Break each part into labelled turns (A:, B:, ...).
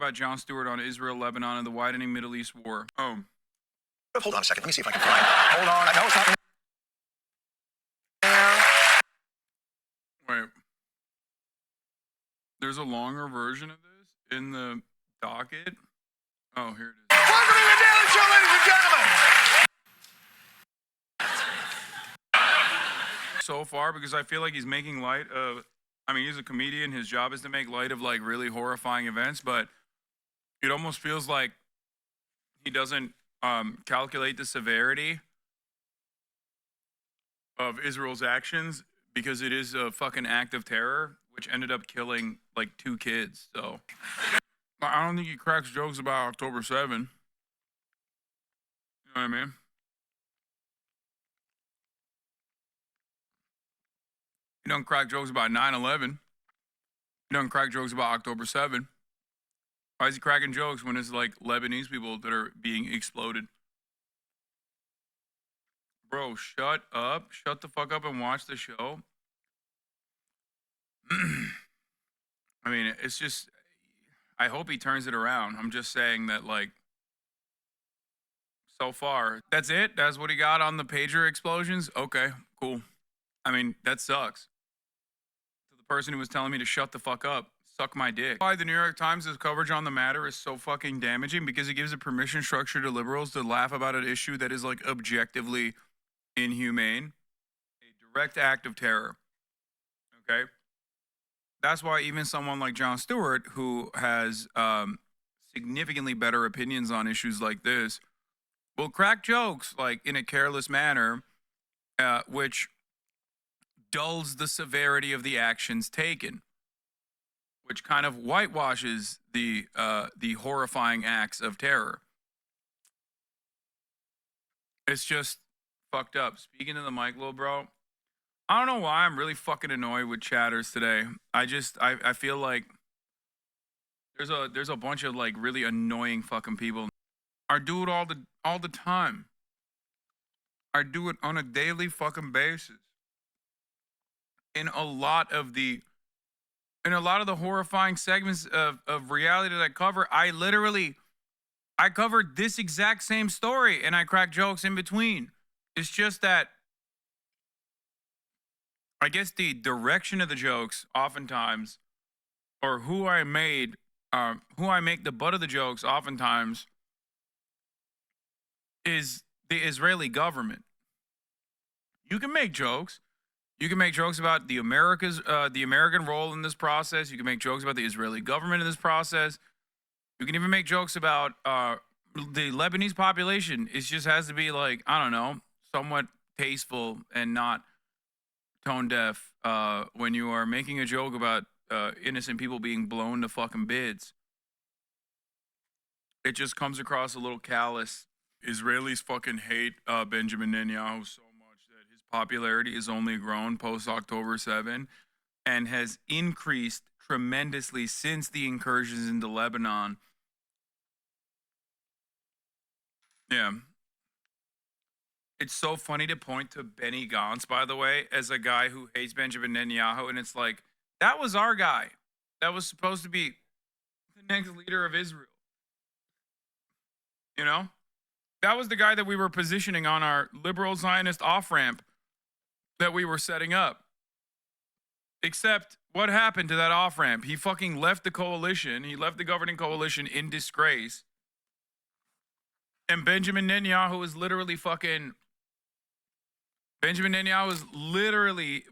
A: about Jon Stewart on Israel, Lebanon, and the widening Middle East war. Oh.
B: Hold on a second. Let me see if I can find. Hold on. I know it's not there.
A: Wait. There's a longer version of this in the docket. Oh, here it is.
B: Welcome to the Daily Show, ladies and gentlemen.
A: So far, because I feel like he's making light of, I mean, he's a comedian. His job is to make light of like really horrifying events, but it almost feels like he doesn't calculate the severity of Israel's actions because it is a fucking act of terror, which ended up killing like 2 kids. So I don't think he cracks jokes about October 7. You know what I mean? He don't crack jokes about 9/11. He don't crack jokes about October 7. Why is he cracking jokes when it's like Lebanese people that are being exploded? Bro, shut up. Shut the fuck up and watch the show. I mean, it's just, I hope he turns it around. I'm just saying that, like, so far, that's it? That's what he got on the pager explosions? Okay, cool. I mean, that sucks. To the person who was telling me to shut the fuck up, suck my dick. Why the New York Times' coverage on the matter is so fucking damaging? Because it gives a permission structure to liberals to laugh about an issue that is, like, objectively inhumane. A direct act of terror. Okay? That's why even someone like Jon Stewart, who has significantly better opinions on issues like this, will crack jokes like in a careless manner, which dulls the severity of the actions taken, which kind of whitewashes the horrifying acts of terror. It's just fucked up. Speaking to the mic, little bro. I don't know why I'm really fucking annoyed with chatters today. I feel like there's a bunch of like really annoying fucking people. I do it all the time. I do it on a daily fucking basis. In a lot of the horrifying segments of reality that I cover, I covered this exact same story and I crack jokes in between. It's just that I guess the direction of the jokes oftentimes, or who I make the butt of the jokes oftentimes, is the Israeli government. You can make jokes. You can make jokes about the American role in this process. You can make jokes about the Israeli government in this process. You can even make jokes about the Lebanese population. It just has to be like, I don't know, somewhat tasteful and not tone deaf when you are making a joke about innocent people being blown to fucking bits. It just comes across a little callous. Israelis fucking hate Benjamin Netanyahu so much that his popularity has only grown post October 7 and has increased tremendously since the incursions into Lebanon. Yeah. It's so funny to point to Benny Gantz, by the way, as a guy who hates Benjamin Netanyahu. And it's like, that was our guy. That was supposed to be the next leader of Israel. You know? That was the guy that we were positioning on our liberal Zionist off-ramp that we were setting up. Except, what happened to that off-ramp? He fucking left the coalition. He left the governing coalition in disgrace. And Benjamin Netanyahu is literally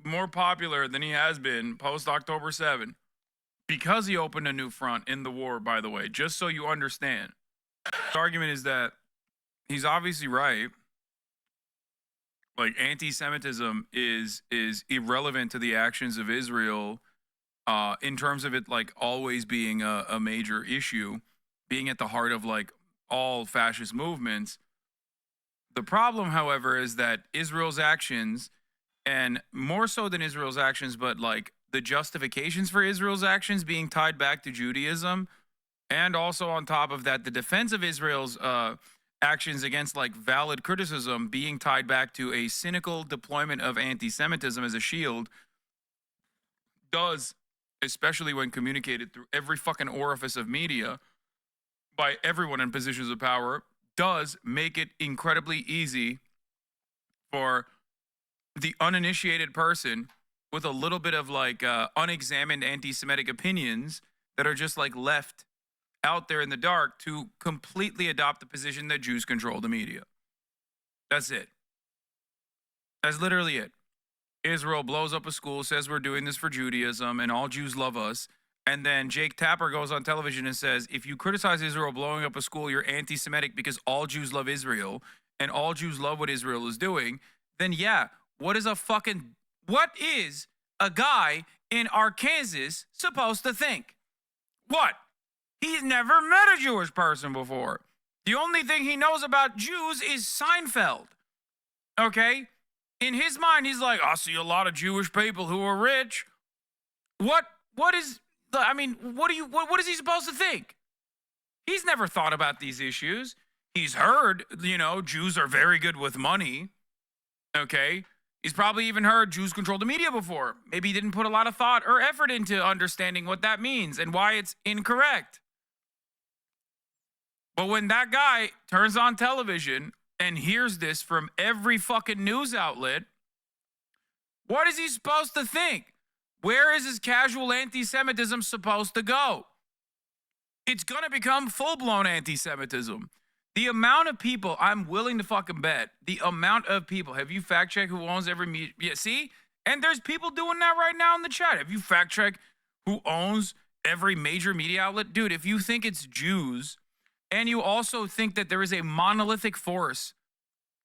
A: more popular than he has been post-October 7 because he opened a new front in the war, by the way, just so you understand. The argument is that he's obviously right. Like, anti-Semitism is irrelevant to the actions of Israel in terms of it, like, always being a major issue, being at the heart of, like, all fascist movements. The problem, however, is that Israel's actions, and more so than Israel's actions, but like the justifications for Israel's actions being tied back to Judaism, and also on top of that, the defense of Israel's actions against like valid criticism being tied back to a cynical deployment of anti-Semitism as a shield, does, especially when communicated through every fucking orifice of media, by everyone in positions of power does make it incredibly easy for the uninitiated person with a little bit of like unexamined anti-Semitic opinions that are just like left out there in the dark to completely adopt the position that Jews control the media. That's it. That's literally it. Israel blows up a school, says we're doing this for Judaism and all Jews love us. And then Jake Tapper goes on television and says, if you criticize Israel blowing up a school, you're anti-Semitic because all Jews love Israel and all Jews love what Israel is doing. Then yeah, what is a guy in Arkansas supposed to think? What? He's never met a Jewish person before. The only thing he knows about Jews is Seinfeld. Okay? In his mind, he's like, I see a lot of Jewish people who are rich. What is he supposed to think? He's never thought about these issues. He's heard, Jews are very good with money. Okay? He's probably even heard Jews control the media before. Maybe he didn't put a lot of thought or effort into understanding what that means and why it's incorrect. But when that guy turns on television and hears this from every fucking news outlet, what is he supposed to think? Where is his casual anti-Semitism supposed to go? It's going to become full-blown anti-Semitism. The amount of people, I'm willing to fucking bet, the amount of people, have you fact-checked who owns every media? Yeah, see? And there's people doing that right now in the chat. Have you fact-checked who owns every major media outlet? Dude, if you think it's Jews, and you also think that there is a monolithic force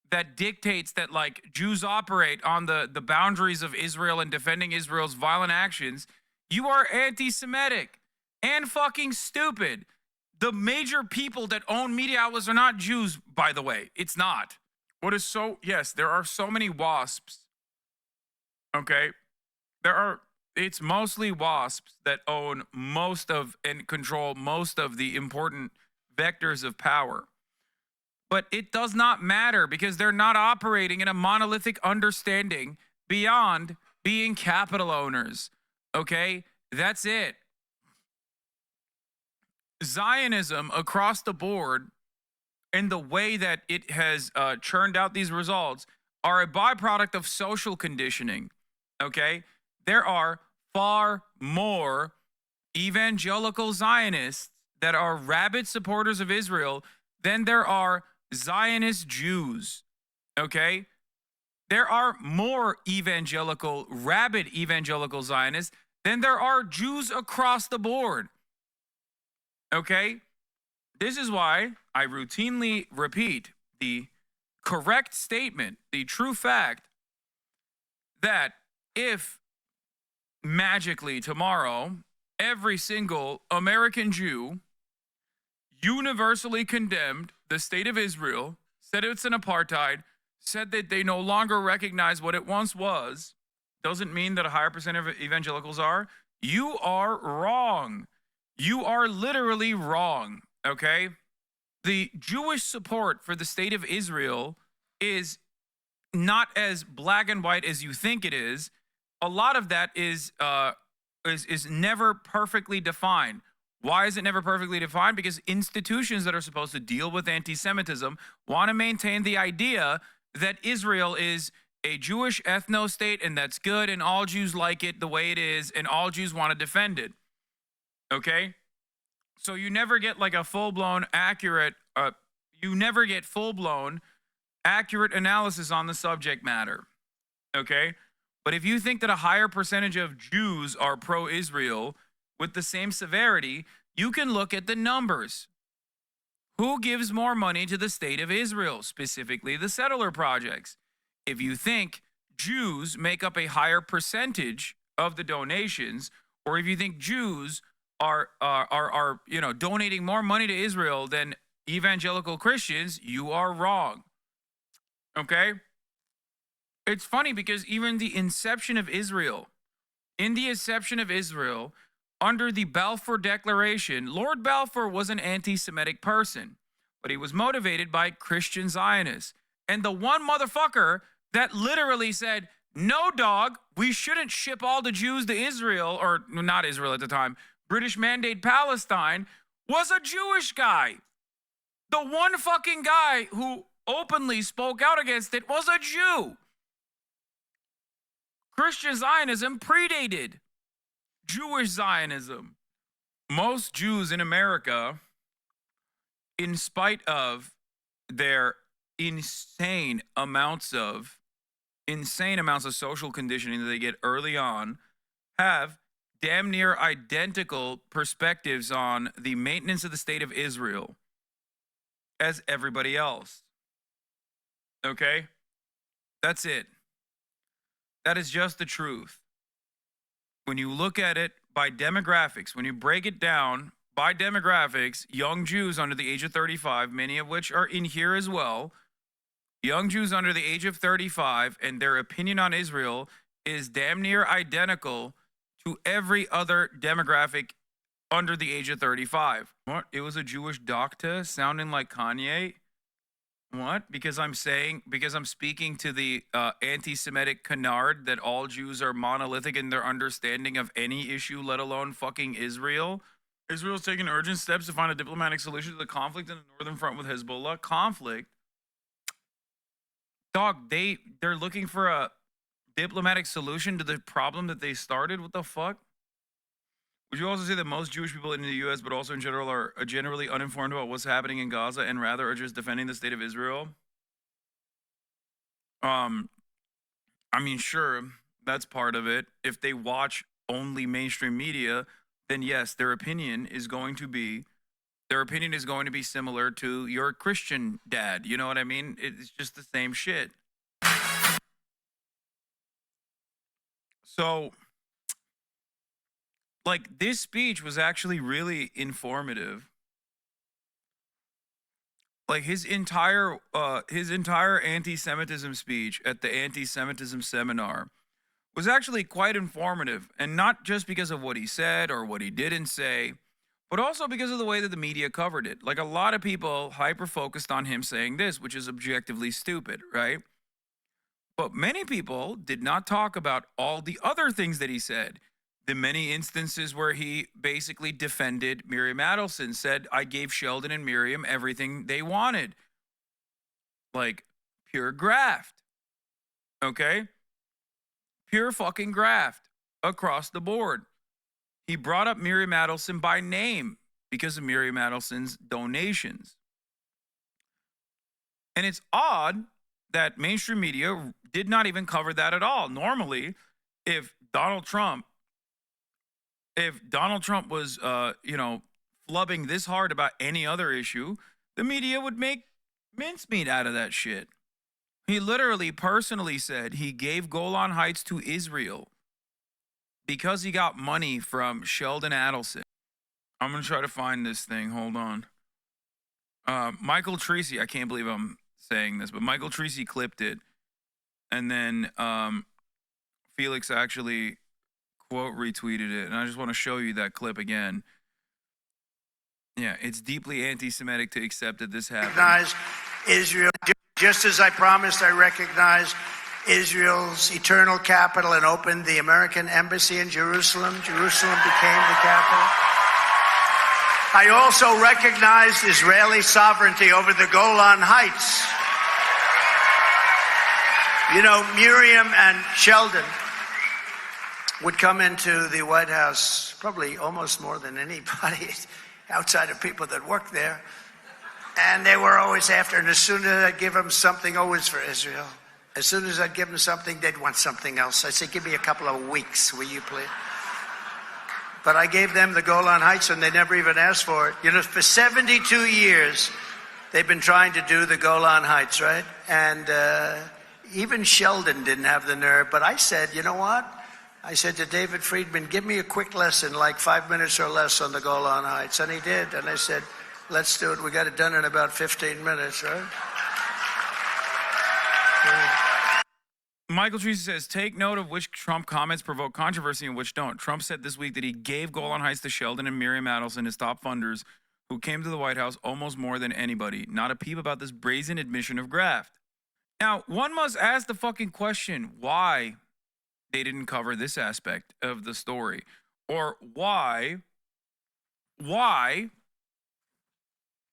A: that dictates that like Jews operate on the boundaries of Israel and defending Israel's violent actions, you are anti-Semitic and fucking stupid. The major people that own media outlets are not Jews, by the way. It's not. Yes, there are so many WASPs. Okay? It's mostly WASPs that own most of and control most of the important vectors of power. But it does not matter because they're not operating in a monolithic understanding beyond being capital owners. Okay? That's it. Zionism across the board and the way that it has churned out these results are a byproduct of social conditioning. Okay? There are far more evangelical Zionists that are rabid supporters of Israel than there are Zionist Jews. Okay? There are more rabid evangelical Zionists than there are Jews across the board. Okay? This is why I routinely repeat the correct statement, the true fact, that if magically tomorrow every single American Jew universally condemned the state of Israel, said it's an apartheid, said that they no longer recognize what it once was, doesn't mean that a higher percent of evangelicals are. You are wrong. You are literally wrong, okay? The Jewish support for the state of Israel is not as black and white as you think it is. A lot of that is never perfectly defined. Why is it never perfectly defined? Because institutions that are supposed to deal with anti-Semitism want to maintain the idea that Israel is a Jewish ethno-state and that's good and all Jews like it the way it is and all Jews want to defend it. Okay? So you never get like a full-blown accurate analysis on the subject matter. Okay? But if you think that a higher percentage of Jews are pro-Israel with the same severity, you can look at the numbers. Who gives more money to the state of Israel, specifically the settler projects? If you think Jews make up a higher percentage of the donations, or if you think Jews are donating more money to Israel than evangelical Christians, you are wrong. Okay? It's funny because even the inception of Israel, under the Balfour Declaration, Lord Balfour was an anti-Semitic person, but he was motivated by Christian Zionists. And the one motherfucker that literally said, no, dog, we shouldn't ship all the Jews to Israel, or not Israel at the time, British Mandate Palestine, was a Jewish guy. The one fucking guy who openly spoke out against it was a Jew. Christian Zionism predated Jewish Zionism. Most Jews in America, in spite of their insane amounts of social conditioning that they get early on, have damn near identical perspectives on the maintenance of the state of Israel as everybody else. Okay? That's it. That is just the truth. When you look at it by demographics, when you break it down by demographics, young Jews under the age of 35, many of which are in here as well, young Jews under the age of 35 and their opinion on Israel is damn near identical to every other demographic under the age of 35. What? It was a Jewish doctor sounding like Kanye? What? Because I'm speaking to the anti-Semitic canard that all Jews are monolithic in their understanding of any issue, let alone fucking Israel. Israel's taking urgent steps to find a diplomatic solution to the conflict in the northern front with Hezbollah. Conflict? Dog, they're looking for a diplomatic solution to the problem that they started? What the fuck? Would you also say that most Jewish people in the U.S., but also in general, are generally uninformed about what's happening in Gaza and rather are just defending the state of Israel? I mean, sure, that's part of it. If they watch only mainstream media, then yes, their opinion is going to be similar to your Christian dad. You know what I mean? It's just the same shit. So, like, this speech was actually really informative. Like, his entire anti-Semitism speech at the anti-Semitism seminar was actually quite informative, and not just because of what he said or what he didn't say, but also because of the way that the media covered it. Like, a lot of people hyper-focused on him saying this, which is objectively stupid, right? But many people did not talk about all the other things that he said. The many instances where he basically defended Miriam Adelson, said, I gave Sheldon and Miriam everything they wanted. Like, pure graft. Okay? Pure fucking graft across the board. He brought up Miriam Adelson by name because of Miriam Adelson's donations. And it's odd that mainstream media did not even cover that at all. Normally, if Donald Trump was, flubbing this hard about any other issue, the media would make mincemeat out of that shit. He literally personally said he gave Golan Heights to Israel because he got money from Sheldon Adelson. I'm going to try to find this thing. Hold on. Michael Treacy, I can't believe I'm saying this, but Michael Treacy clipped it. And then Felix actually quote retweeted it. And I just want to show you that clip again. Yeah, it's deeply anti-Semitic to accept that this happened.
C: Recognize Israel, just as I promised, I recognize Israel's eternal capital and opened the American embassy in Jerusalem. Jerusalem became the capital. I also recognized Israeli sovereignty over the Golan Heights. You know, Miriam and Sheldon would come into the White House probably almost more than anybody outside of people that work there. And they were always after, and as soon as I'd give them something, always for Israel. As soon as I'd give them something, they'd want something else. I'd say, give me a couple of weeks, will you please? But I gave them the Golan Heights, and they never even asked for it. You know, for 72 years, they've been trying to do the Golan Heights, right? And even Sheldon didn't have the nerve. But I said, you know what? I said to David Friedman, give me a quick lesson, like 5 minutes or less on the Golan Heights. And he did. And I said, let's do it. We got it done in about 15 minutes, right? Yeah.
A: Michael Treacy says, take note of which Trump comments provoke controversy and which don't. Trump said this week that he gave Golan Heights to Sheldon and Miriam Adelson, his top funders, who came to the White House almost more than anybody. Not a peep about this brazen admission of graft. Now, one must ask the fucking question, why they didn't cover this aspect of the story, or why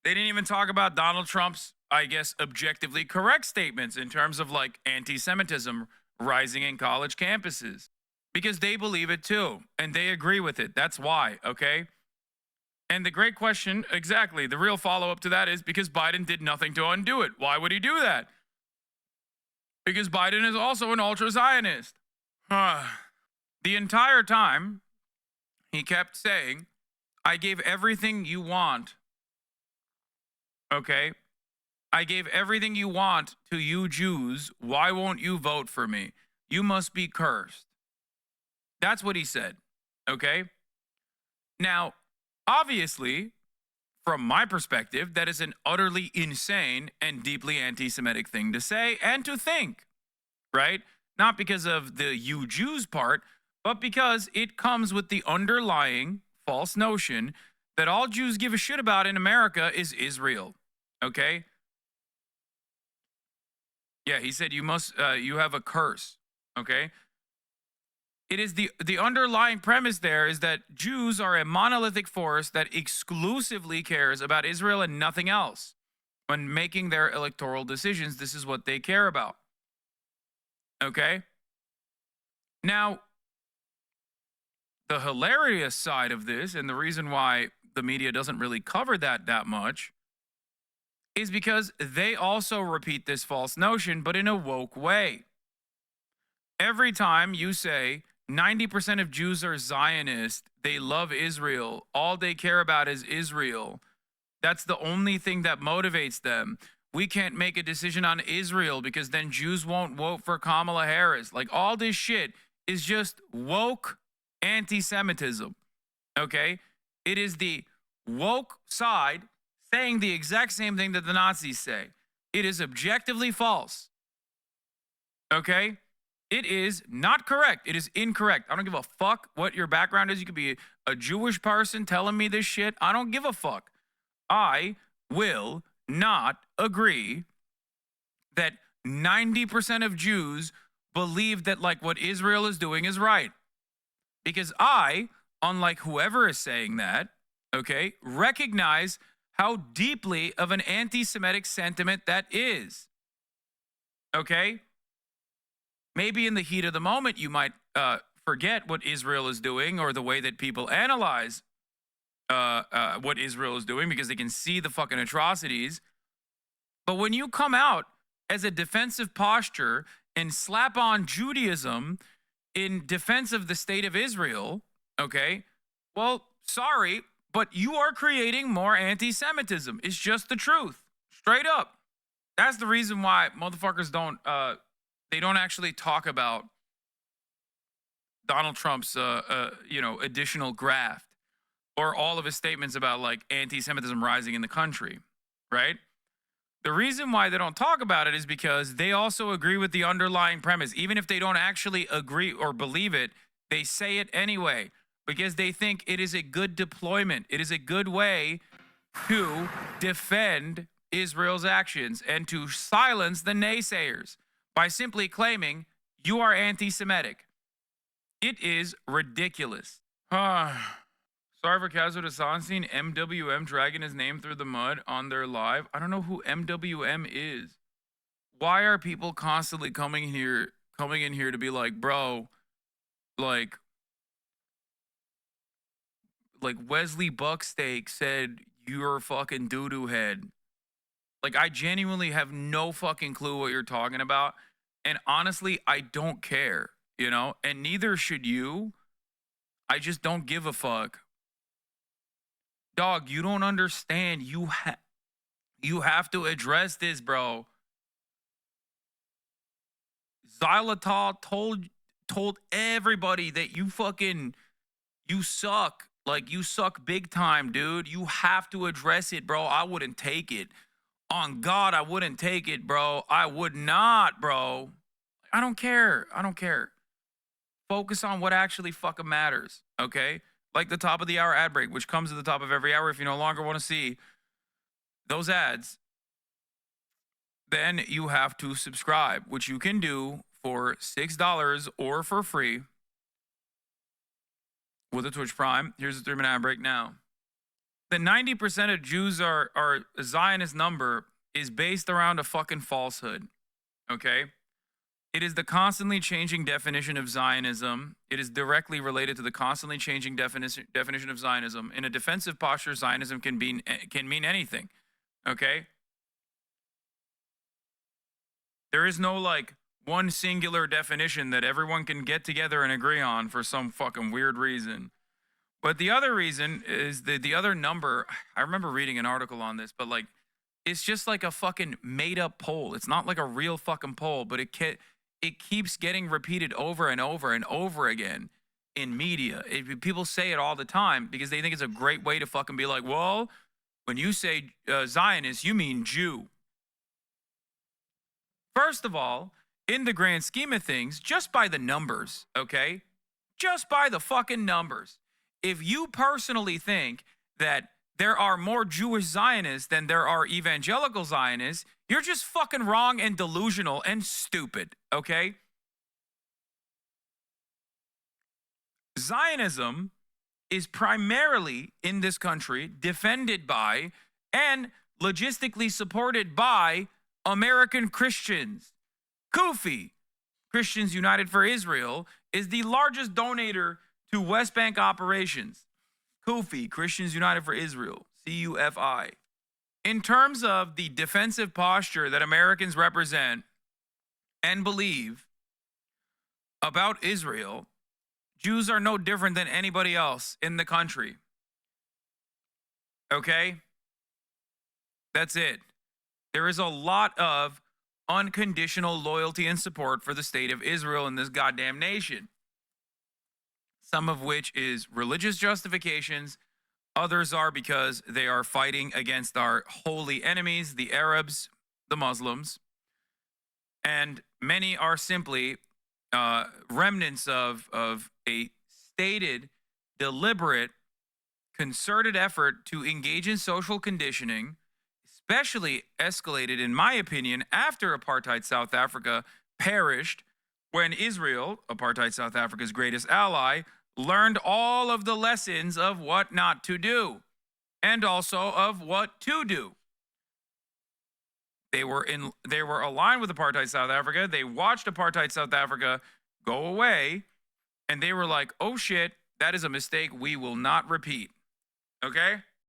A: They didn't even talk about Donald Trump's, I guess, objectively correct statements in terms of like anti-Semitism rising in college campuses, because they believe it too and they agree with it. That's why, okay? And the great question, exactly, the real follow-up to that is because Biden did nothing to undo it. Why would he do that? Because Biden is also an ultra-Zionist. The entire time, he kept saying, I gave everything you want. Okay? I gave everything you want to you Jews. Why won't you vote for me? You must be cursed. That's what he said. Okay? Now, obviously, from my perspective, that is an utterly insane and deeply anti-Semitic thing to say and to think, right? Not because of the you Jews part, but because it comes with the underlying false notion that all Jews give a shit about in America is Israel. Okay? Yeah, he said you have a curse. Okay? It is the underlying premise there is that Jews are a monolithic force that exclusively cares about Israel and nothing else. When making their electoral decisions, this is what they care about. Okay? Now, the hilarious side of this, and the reason why the media doesn't really cover that much, is because they also repeat this false notion, but in a woke way. Every time you say 90% of Jews are Zionist, they love Israel, all they care about is Israel, that's the only thing that motivates them. We can't make a decision on Israel because then Jews won't vote for Kamala Harris. Like, all this shit is just woke anti-Semitism, okay? It is the woke side saying the exact same thing that the Nazis say. It is objectively false, okay? It is not correct. It is incorrect. I don't give a fuck what your background is. You could be a Jewish person telling me this shit. I don't give a fuck. I will not agree that 90% of Jews believe that like what Israel is doing is right. Because I, unlike whoever is saying that, okay, recognize how deeply of an anti-Semitic sentiment that is. Okay? Maybe in the heat of the moment, you might forget what Israel is doing or the way that people analyze what Israel is doing because they can see the fucking atrocities. But when you come out as a defensive posture and slap on Judaism in defense of the state of Israel, okay, well, sorry, but you are creating more anti-Semitism. It's just the truth. Straight up. That's the reason why motherfuckers don't actually talk about Donald Trump's additional graft or all of his statements about like anti-Semitism rising in the country, right? The reason why they don't talk about it is because they also agree with the underlying premise. Even if they don't actually agree or believe it, they say it anyway because they think it is a good deployment. It is a good way to defend Israel's actions and to silence the naysayers by simply claiming you are anti-Semitic. It is ridiculous. Sorry for Kazu Hasan seen MWM dragging his name through the mud on their live. I don't know who MWM is. Why are people constantly coming in here to be like, bro, like Wesley Bucksteak said you're a fucking doo-doo head. Like, I genuinely have no fucking clue what you're talking about. And honestly, I don't care, you know? And neither should you. I just don't give a fuck. Dog, you don't understand. You have to address this, bro. Xylitol told everybody that you suck. Like, you suck big time, dude. You have to address it, bro. I wouldn't take it. On God, I wouldn't take it, bro. I would not, bro. I don't care. I don't care. Focus on what actually fucking matters, okay? Like the top of the hour ad break, which comes at the top of every hour if you no longer want to see those ads, then you have to subscribe, which you can do for $6 or for free with a Twitch Prime. Here's the 3-minute ad break now. The 90% of Jews are a Zionist number is based around a fucking falsehood. Okay? It is the constantly changing definition of Zionism. It is directly related to the constantly changing definition of Zionism. In a defensive posture, Zionism can mean anything. Okay? There is no like one singular definition that everyone can get together and agree on for some fucking weird reason. But the other reason is the other number. I remember reading an article on this, but like it's just like a fucking made up poll. It's not like a real fucking poll, but it keeps getting repeated over and over and over again in media. People say it all the time because they think it's a great way to fucking be like, well, when you say Zionist, you mean Jew. First of all, in the grand scheme of things, just by the numbers, okay? Just by the fucking numbers. If you personally think that there are more Jewish Zionists than there are evangelical Zionists, you're just fucking wrong and delusional and stupid, okay? Zionism is primarily in this country defended by and logistically supported by American Christians. Kufi, Christians United for Israel, is the largest donator to West Bank operations. Kufi, Christians United for Israel, CUFI. In terms of the defensive posture that Americans represent and believe about Israel, Jews are no different than anybody else in the country. Okay? That's it. There is a lot of unconditional loyalty and support for the state of Israel in this goddamn nation. Some of which is religious justifications. Others are because they are fighting against our holy enemies, the Arabs, the Muslims. And many are simply remnants of a stated, deliberate, concerted effort to engage in social conditioning, especially escalated, in my opinion, after apartheid South Africa perished, when Israel, apartheid South Africa's greatest ally, learned all of the lessons of what not to do and also of what to do. They were aligned with apartheid South Africa. They watched apartheid South Africa go away, and they were like, "Oh shit, that is a mistake we will not repeat." Okay?